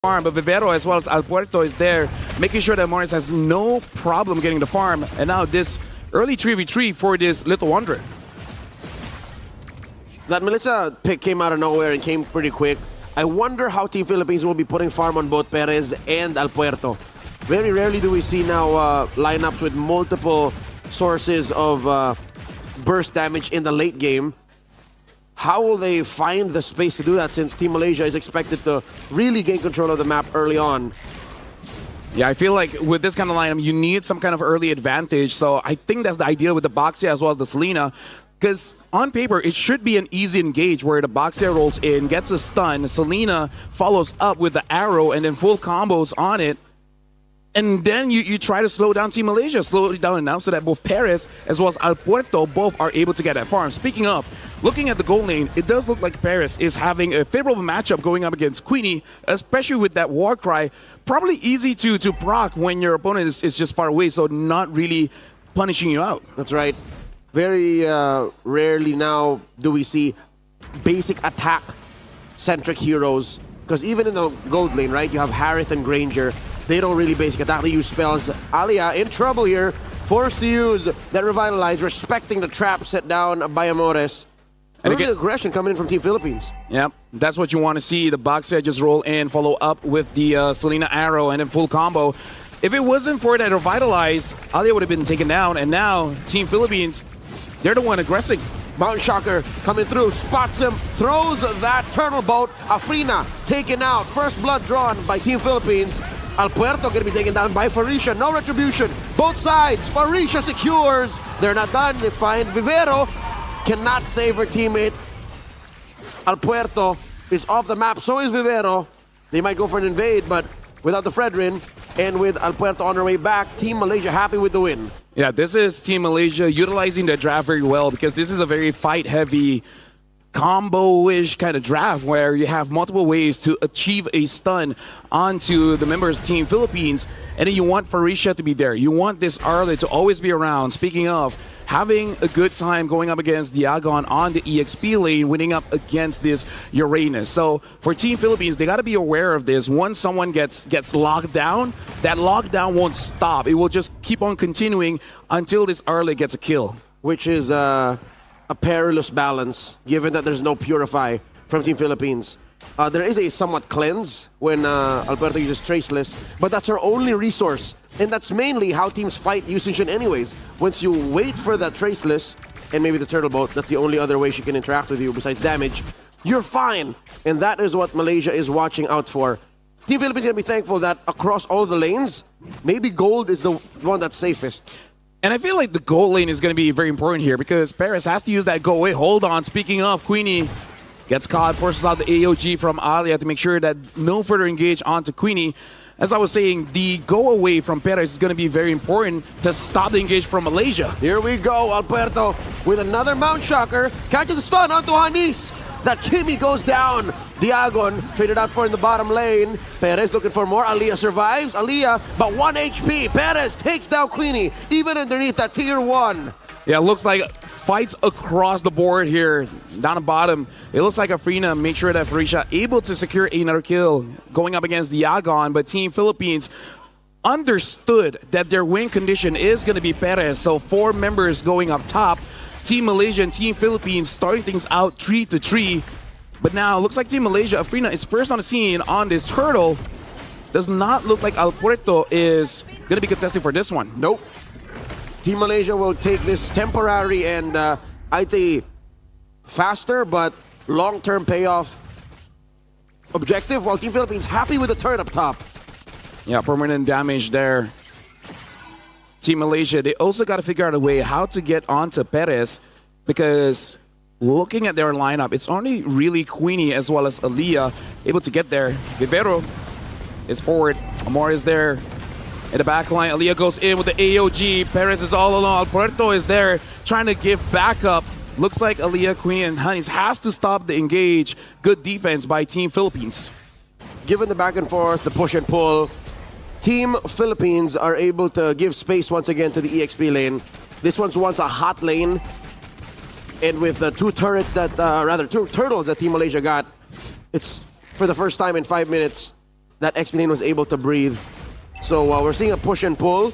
farm, but Vivero as well as Alpuerto is there, making sure that Morris has no problem getting the farm. And now this early 3v3 for this Little Wonder. That Melissa pick came out of nowhere and came pretty quick. I wonder how Team Philippines will be putting farm on both Perez and Alpuerto. Very rarely do we see now lineups with multiple sources of burst damage in the late game. How will they find the space to do that, since Team Malaysia is expected to really gain control of the map early on? Yeah, I feel like with this kind of lineup, you need some kind of early advantage. So I think that's the idea with the Boxia as well as the Selena. Because on paper, it should be an easy engage where the Boxia rolls in, gets a stun, Selena follows up with the arrow, and then full combos on it. And then you try to slow down Team Malaysia, slow it down now so that both Perez as well as Alpuerto both are able to get that farm. Speaking of, looking at the gold lane, it does look like Perez is having a favorable matchup going up against Queenie, especially with that war cry. Probably easy to proc when your opponent is just far away, so not really punishing you out. That's right. Very rarely now do we see basic attack-centric heroes. Because even in the gold lane, right, you have Harith and Granger. They don't really basic attack, they use spells. Alia in trouble here, forced to use that Revitalize, respecting the trap set down by Amores. And again, aggression coming in from Team Philippines. Yep, that's what you want to see. The Boxer just roll in, follow up with the Selena Arrow, and then full combo. If it wasn't for that Revitalize, Alia would have been taken down, and now Team Philippines, they're the one aggressing. Mountain Shocker coming through, spots him, throws that turtle boat. Afrina taken out, first blood drawn by Team Philippines. Alpuerto going to be taken down by Farisha. No retribution. Both sides. Farisha secures. They're not done. They find Vivero. Cannot save her teammate. Alpuerto is off the map. So is Vivero. They might go for an invade, but without the Fredrin and with Alpuerto on their way back, Team Malaysia happy with the win. Yeah, this is Team Malaysia utilizing the draft very well, because this is a very fight-heavy combo-ish kind of draft where you have multiple ways to achieve a stun onto the members of Team Philippines, and then you want Farisha to be there. You want this Arla to always be around. Speaking of, having a good time going up against Diagon on the EXP lane, winning up against this Uranus. So for Team Philippines, they got to be aware of this. Once someone gets locked down, that lockdown won't stop. It will just keep on continuing until this Arla gets a kill. Which is a perilous balance, given that there's no Purify from Team Philippines. There is a somewhat cleanse when Alberto uses Traceless, but that's her only resource. And that's mainly how teams fight Yushin anyways. Once you wait for that Traceless, and maybe the Turtle Boat, that's the only other way she can interact with you besides damage, you're fine. And that is what Malaysia is watching out for. Team Philippines is going to be thankful that across all the lanes, maybe gold is the one that's safest. And I feel like the gold lane is going to be very important here, because Perez has to use that go away. Hold on, speaking of, Queenie gets caught, forces out the AOG from Alia to make sure that no further engage onto Queenie. As I was saying, the go away from Perez is going to be very important to stop the engage from Malaysia. Here we go, Alberto with another Mount Shocker. Catches the stun onto Hanis. That Kimi goes down. Diagon traded out for in the bottom lane. Perez looking for more. Alia survives. Alia, but 1 HP. Perez takes down Queenie, even underneath that tier 1. Yeah, it looks like fights across the board here. Down the bottom, it looks like Afrina make sure that Farisha able to secure another kill going up against Diagon, but Team Philippines understood that their win condition is going to be Perez, so 4 members going up top. Team Malaysia and Team Philippines starting things out 3-3. But now it looks like Team Malaysia, Afrina is first on the scene on this turtle. Does not look like Alpuerto is going to be contesting for this one. Nope. Team Malaysia will take this temporary and I'd say faster but long-term payoff objective, while Team Philippines happy with the turn up top. Yeah, permanent damage there. Team Malaysia, they also got to figure out a way how to get onto Perez, because looking at their lineup, it's only really Queenie as well as Alia able to get there. Vivero is forward. Amor is there in the back line. Alia goes in with the AOG. Perez is all alone. Alberto is there trying to give backup. Looks like Alia, Queenie, and Hanis has to stop the engage. Good defense by Team Philippines. Given the back and forth, the push and pull, Team Philippines are able to give space once again to the EXP lane. This one's once a hot lane. And with 2 turrets that, 2 turtles that Team Malaysia got, it's for the first time in 5 minutes that XP lane was able to breathe. So we're seeing a push and pull.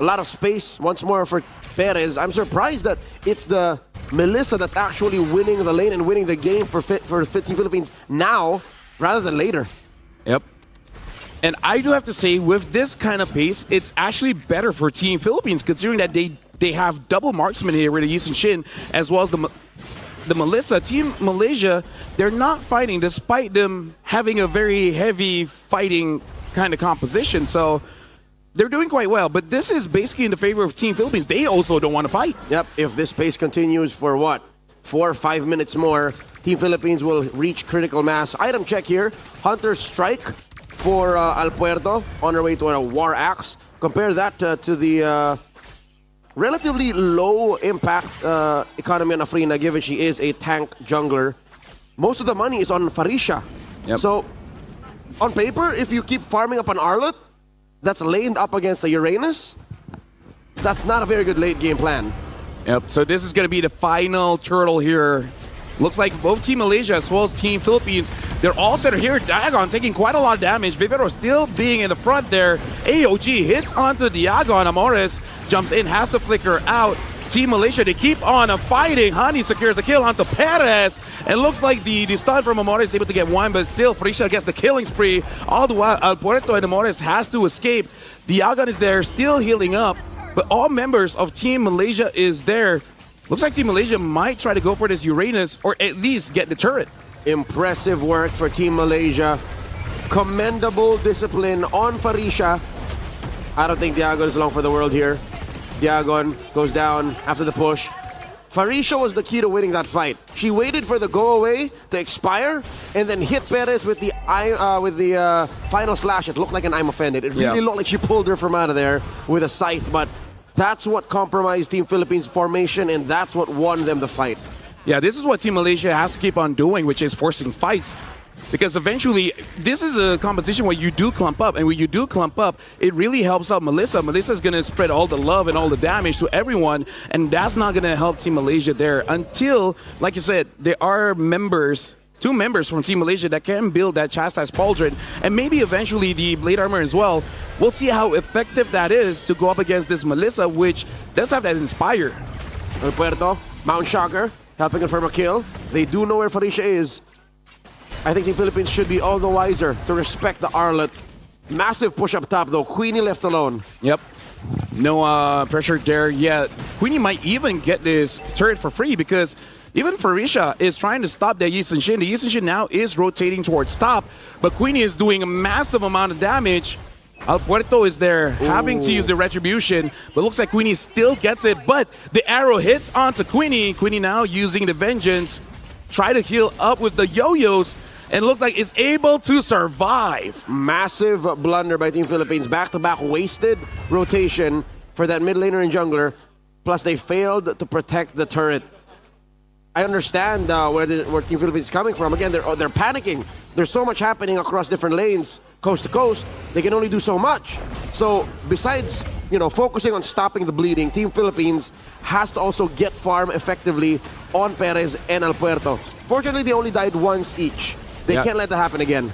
A lot of space once more for Perez. I'm surprised that it's the Melissa that's actually winning the lane and winning the game for Team Philippines now rather than later. Yep. And I do have to say, with this kind of pace, it's actually better for Team Philippines, considering that they have double marksman here with the Yi Sun-shin, as well as the Melissa. Team Malaysia, they're not fighting, despite them having a very heavy fighting kind of composition. So they're doing quite well, but this is basically in the favor of Team Philippines. They also don't want to fight. Yep, if this pace continues for what? 4 or 5 minutes more, Team Philippines will reach critical mass. Item check here, Hunter's Strike for Al Puerto on her way to a War Axe. Compare that to the relatively low impact economy on Afrina, given she is a tank jungler. Most of the money is on Farisha. Yep. So, on paper, if you keep farming up an Arlet that's laned up against a Uranus, that's not a very good late game plan. Yep, so this is going to be the final turtle here. Looks like both Team Malaysia as well as Team Philippines, they're all centered here. Diagon taking quite a lot of damage. Vivero still being in the front there. AOG hits onto Diagon. Amores jumps in, has to flicker out. Team Malaysia, they keep on fighting. Hani secures the kill onto Perez. And looks like the stun from Amores is able to get one, but still Farisha gets the killing spree. All the while, Al Puerto and Amores has to escape. Diagon is there, still healing up. But all members of Team Malaysia is there. Looks like Team Malaysia might try to go for this Uranus, or at least get the turret. Impressive work for Team Malaysia. Commendable discipline on Farisha. I don't think Diagon is long for the world here. Diagon goes down after the push. Farisha was the key to winning that fight. She waited for the go away to expire and then hit Perez with the final slash. It looked like an I'm offended. It really looked like she pulled her from out of there with a scythe, but that's what compromised Team Philippines' formation, and that's what won them the fight. Yeah, this is what Team Malaysia has to keep on doing, which is forcing fights. Because eventually, this is a competition where you do clump up, and when you do clump up, it really helps out Melissa. Melissa's going to spread all the love and all the damage to everyone, and that's not going to help Team Malaysia there until, like you said, there are members, 2 members from Team Malaysia that can build that Chastise Pauldron, and maybe eventually the Blade Armor as well. We'll see how effective that is to go up against this Melissa, which does have that Inspire. El Puerto, Mount Shocker, helping confirm a kill. They do know where Farisha is. I think the Philippines should be all the wiser to respect the Arlet. Massive push up top though, Queenie left alone. Yep. No pressure there yet. Queenie might even get this turret for free because even Farisha is trying to stop that Yi Sun-shin. The Yi Sun-shin now is rotating towards top, but Queenie is doing a massive amount of damage. Al Puerto is there, having to use the Retribution, but looks like Queenie still gets it, but the arrow hits onto Queenie. Queenie now using the Vengeance, try to heal up with the yo-yos, and looks like it's able to survive. Massive blunder by Team Philippines. Back-to-back wasted rotation for that mid laner and jungler, plus they failed to protect the turret. I understand where Team Philippines is coming from. Again, they're panicking. There's so much happening across different lanes, coast to coast. They can only do so much. So besides, focusing on stopping the bleeding, Team Philippines has to also get farm effectively on Perez and Al Puerto. Fortunately, they only died once each. They can't let that happen again.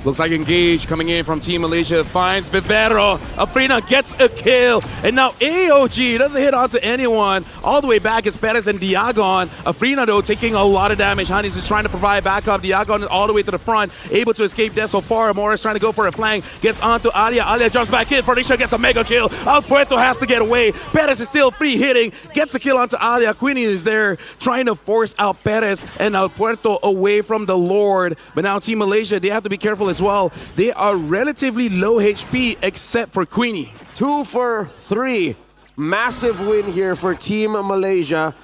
Looks like Engage coming in from Team Malaysia finds Vivero. Afrina gets a kill. And now AOG doesn't hit onto anyone. All the way back is Perez and Diagon. Afrina, though, taking a lot of damage. Hannes is trying to provide backup. Diagon all the way to the front. Able to escape death so far. Morris trying to go for a flank. Gets onto Alia. Alia jumps back in. Farisha gets a mega kill. Al Puerto has to get away. Perez is still free hitting. Gets a kill onto Alia. Queenie is there trying to force out Perez and Al Puerto away from the Lord. But now Team Malaysia, they have to be careful as well. They are relatively low HP except for Queenie. 2 for 3. Massive win here for Team Malaysia.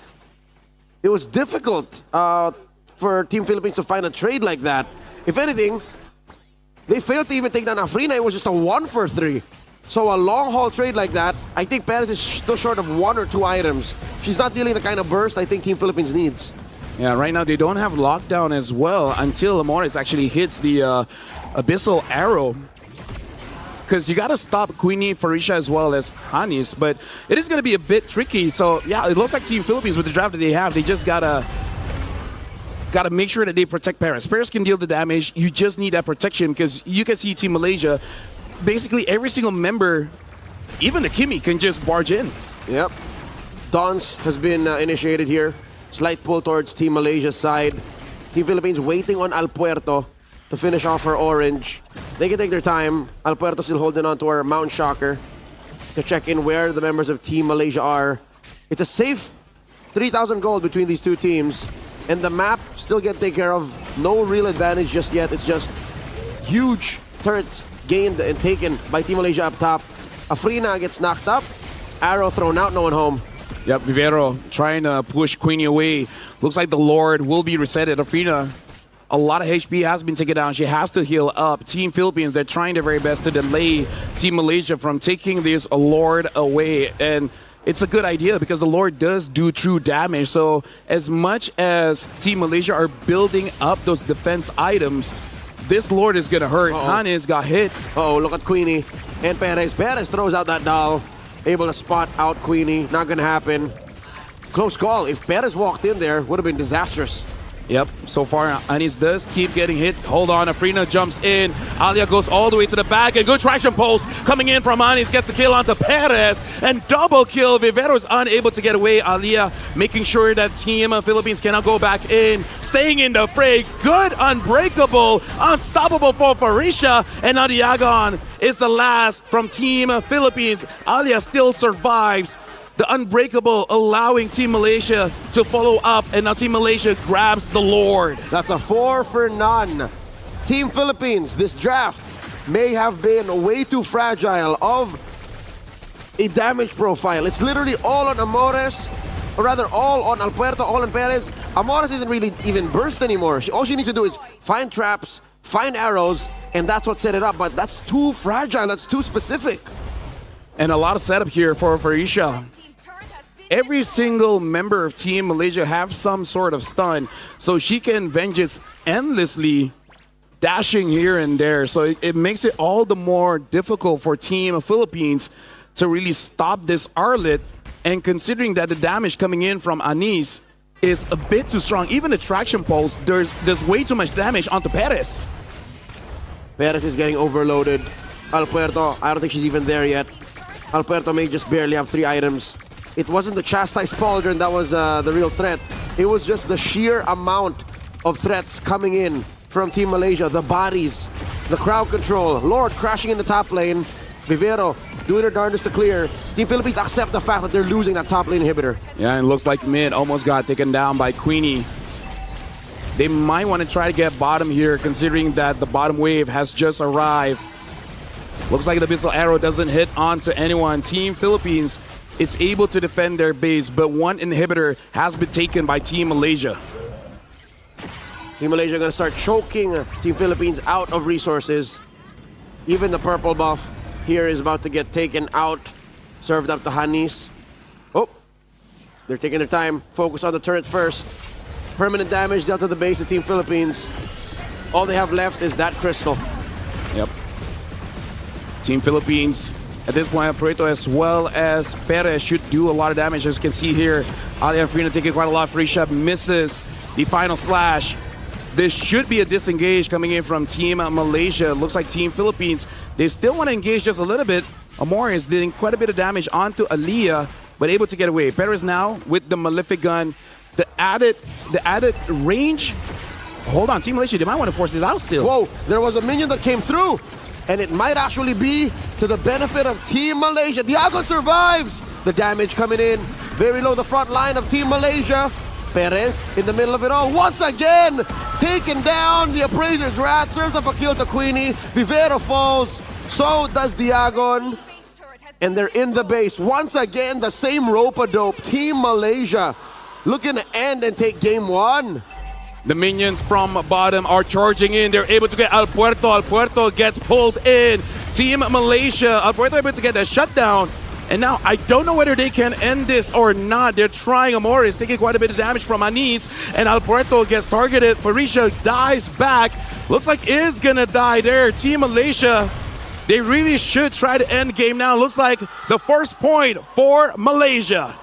It was difficult for Team Philippines to find a trade like that. If anything, they failed to even take down Afrina. It was just a 1 for 3. So a long haul trade like that, I think Perez is still short of 1 or 2 items. She's not dealing the kind of burst I think Team Philippines needs. Yeah, right now they don't have lockdown as well until Amores actually hits the Abyssal Arrow. Because you got to stop Queenie, Farisha, as well as Hannes, but it is going to be a bit tricky. So, yeah, it looks like Team Philippines with the draft that they have, they just got to got to make sure that they protect Paris. Paris can deal the damage. You just need that protection because you can see Team Malaysia, basically every single member, even the Kimi, can just barge in. Yep. Dons has been initiated here. Slight pull towards Team Malaysia's side. Team Philippines waiting on Al Puerto to finish off her orange. They can take their time. Al Puerto still holding on to her Mount Shocker to check in where the members of Team Malaysia are. It's a safe 3,000 gold between these two teams. And the map still get taken care of. No real advantage just yet. It's just huge turrets gained and taken by Team Malaysia up top. Afrina gets knocked up. Arrow thrown out, no one home. Yep, Vivero trying to push Queenie away. Looks like the Lord will be resetted. Afrina, a lot of HP has been taken down. She has to heal up. Team Philippines, they're trying their very best to delay Team Malaysia from taking this Lord away. And it's a good idea because the Lord does do true damage. So as much as Team Malaysia are building up those defense items, this Lord is going to hurt. Hannes got hit. Uh-oh, look at Queenie and Perez. Perez throws out that doll. Able to spot out Queenie. Not going to happen. Close call. If Perez walked in there, would have been disastrous. Yep, so far Anis does keep getting hit. Hold on, Afrina jumps in. Alia goes all the way to the back, and good traction pulse coming in from Anis. Gets a kill onto Perez, and double kill. Vivero's unable to get away. Alia making sure that Team Philippines cannot go back in. Staying in the fray. Good, unbreakable, unstoppable for Farisha. And now Diagon is the last from Team Philippines. Alia still survives. The unbreakable allowing Team Malaysia to follow up, and now Team Malaysia grabs the Lord. That's a 4 for none. Team Philippines, this draft may have been way too fragile of a damage profile. It's literally all on Amores, or rather all on Al Puerto, all on Perez. Amores isn't really even burst anymore. All she needs to do is find traps, find arrows, and that's what set it up. But that's too fragile, that's too specific. And a lot of setup here for Farisha. Every single member of Team Malaysia have some sort of stun, so she can vengeance endlessly, dashing here and there. So it makes it all the more difficult for Team Philippines to really stop this Arlet. And considering that the damage coming in from Anis is a bit too strong, even the traction pulse, there's way too much damage onto Perez. Perez is getting overloaded. Al Puerto, I don't think she's even there yet. Al Puerto may just barely have 3 items. It wasn't the chastised pauldron that was the real threat. It was just the sheer amount of threats coming in from Team Malaysia. The bodies, the crowd control, Lord crashing in the top lane, Vivero doing her darndest to clear. Team Philippines accept the fact that they're losing that top lane inhibitor. Yeah, and it looks like mid almost got taken down by Queenie. They might want to try to get bottom here, considering that the bottom wave has just arrived. Looks like the Abyssal Arrow doesn't hit onto anyone. Team Philippines is able to defend their base, but one inhibitor has been taken by Team Malaysia. Team Malaysia going to start choking Team Philippines out of resources. Even the purple buff here is about to get taken out. Served up to Hanis. Oh, they're taking their time. Focus on the turret first. Permanent damage dealt to the base of Team Philippines. All they have left is that crystal. Yep. Team Philippines, at this point, Puerto as well as Perez should do a lot of damage. As you can see here, Alia and Farina taking quite a lot. Farisha misses the final slash. This should be a disengage coming in from Team Malaysia. Looks like Team Philippines, they still want to engage just a little bit. Amore is doing quite a bit of damage onto Alia, but able to get away. Perez now with the Malefic Gun. The added range. Hold on, Team Malaysia, they might want to force this out still. Whoa, there was a minion that came through, and it might actually be to the benefit of Team Malaysia. Diagon survives. The damage coming in. Very low the front line of Team Malaysia. Perez in the middle of it all. Once again, taken down. The Appraiser's Rat serves up a kill to Queenie. Vivero falls. So does Diagon. And they're in the base. Once again, the same rope-a-dope. Team Malaysia looking to end and take game 1. The minions from bottom are charging in. They're able to get Al Puerto. Al Puerto gets pulled in. Team Malaysia, Al Puerto able to get a shutdown. And now I don't know whether they can end this or not. They're trying. Amore is taking quite a bit of damage from Anis. And Al Puerto gets targeted. Farisha dives back. Looks like is gonna die there. Team Malaysia, they really should try to end game now. Looks like the first point for Malaysia.